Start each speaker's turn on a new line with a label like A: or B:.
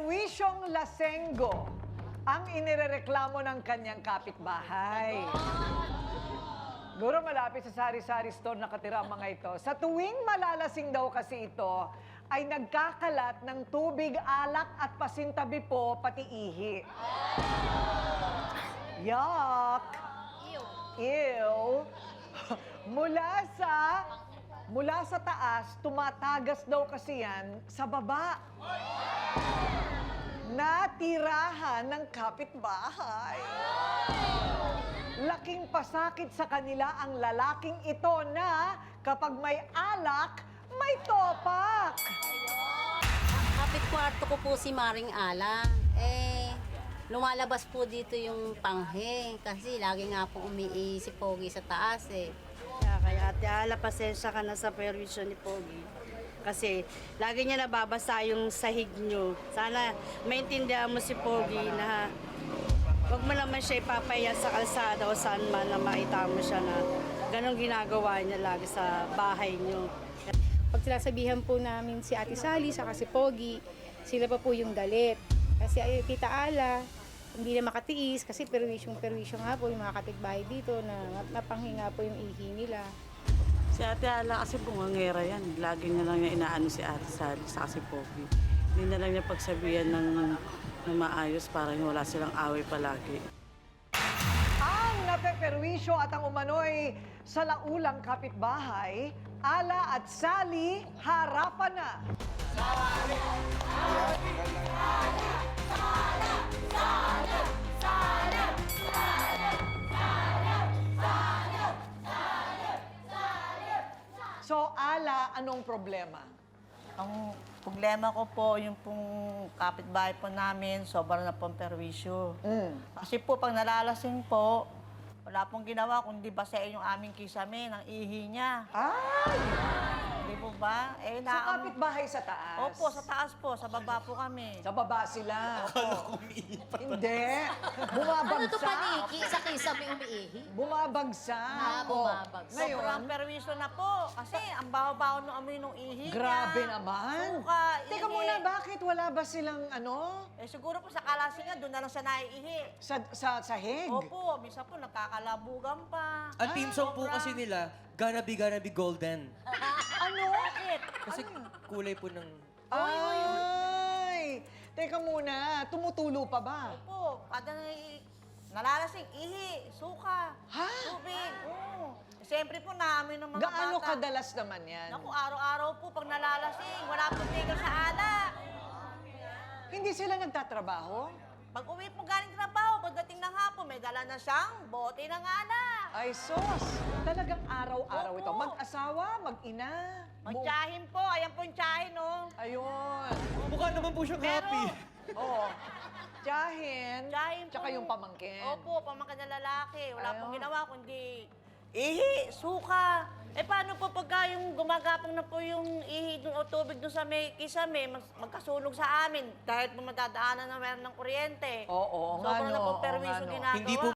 A: Perwisyong lasenggo ang inirereklamo ng kanyang kapitbahay. Guro malapit sa sari-sari store nakatira ang mga ito. Sa tuwing malalasing daw kasi ito, ay nagkakalat ng tubig, alak at pasintabi po, pati ihi. Yuck! Ew! Mula sa taas, tumatagas daw kasi yan sa baba. Natirahan ng kapitbahay. Laking pasakit sa kanila ang lalaking ito na kapag may alak, may topak.
B: Kapit kwarto ko po si Maring Ala. Lumalabas po dito yung panghe kasi lagi nga po umiihi si Pogi sa taas eh.
C: Kaya Ate Ala, pasensya ka na sa perwisyon ni Pogi. Kasi lagi niya nababasa yung sahig niyo. Sana maintindihan mo si Pogi na huwag mo naman siya ipapaya sa kalsada o saan man na makita mo siya na ganong ginagawa niya lagi sa bahay niyo.
D: Pag sinasabihan po namin si Ate Sally saka si Pogi, sila pa po yung galit. Kasi ay, Tita Ala, hindi na makatiis kasi perwisyo nga po yung mga kapitbahay dito na napanghinga po yung ihi nila.
C: Si Ate Ala kasi bungangera yan. Lagi na lang niya inaano si Ate Sally sa si Pogi. Hindi na lang niya pagsabihan ng maayos para wala silang away palagi.
A: Ang napeperwisyo at ang umano'y salaulang kapitbahay, Ala at Sally, harapan na. So, Ala, anong problema?
E: Ang problema ko po, yung pong kapitbahay po namin, sobrang na pong perwisyo. Kasi po, pag nalalasing po, wala pong ginawa kundi basahin yung aming kisame ng ihi niya.
A: Ay!
E: Hindi po ba?
A: Sa kapitbahay sa taas?
E: Opo, sa taas po. Sa baba po kami.
A: Sa baba sila. Hindi. Bumabagsak.
B: Ano to paniki? Sa kisame umiihi?
A: Bumabagsak.
B: Bumabagsak.
A: Ngayon,
E: Sobrang perwisyo na po. Kasi ang baho-baho ng amoy ng ihi niya.
A: grabe naman.
E: Suka,
A: Teka
E: ihi.
A: muna, bakit wala ba silang ano?
E: Siguro po sa kalasingan, doon na lang siya naiihi.
A: Sa sahig?
E: Opo, minsan po nagkakalabugan pa.
F: Ang team song po kasi nila, Gonna Be Golden.
A: Ano?
F: Kasi kulay po ng...
A: Ay! Teka muna, tumutulo pa ba?
E: Opo, kada nalalasing, ihi, suka,
A: Ha?
E: tubig. Oo. Siyempre po namin ng mga
A: Gaano
E: bata.
A: kadalas naman yan?
E: Naku, araw-araw po pag nalalasing, wala pong tigil sa alak.
A: Hindi sila nagtatrabaho?
E: Pag uwi po galing trabaho, pagdating ng hapon, may dala na siyang bote ng alak.
A: Ay, sos! Talagang araw-araw
E: Opo.
A: ito. Mag-asawa, mag-ina.
E: Magtsahin po, ayan po yung tsahin, no?
A: Ayun.
F: Mukha naman po siyang
E: Pero,
F: happy.
A: Oo. Tsahin.
E: tsahin po.
A: Tsaka yung pamangkin.
E: Opo, pamangkin na lalaki. Wala pong
A: Ayun.
E: ginawa kundi ihi, suka. Paano po pagka yung gumagapang na po yung ihi dun, o tubig doon sa may kisame, magkasunog sa amin dahil po madadaanan na meron ng kuryente.
A: Oo, nga
E: Sobrang na
A: no,
E: po
A: oo
E: perwisyo
A: nga no.
E: ginagawa.
F: Hindi po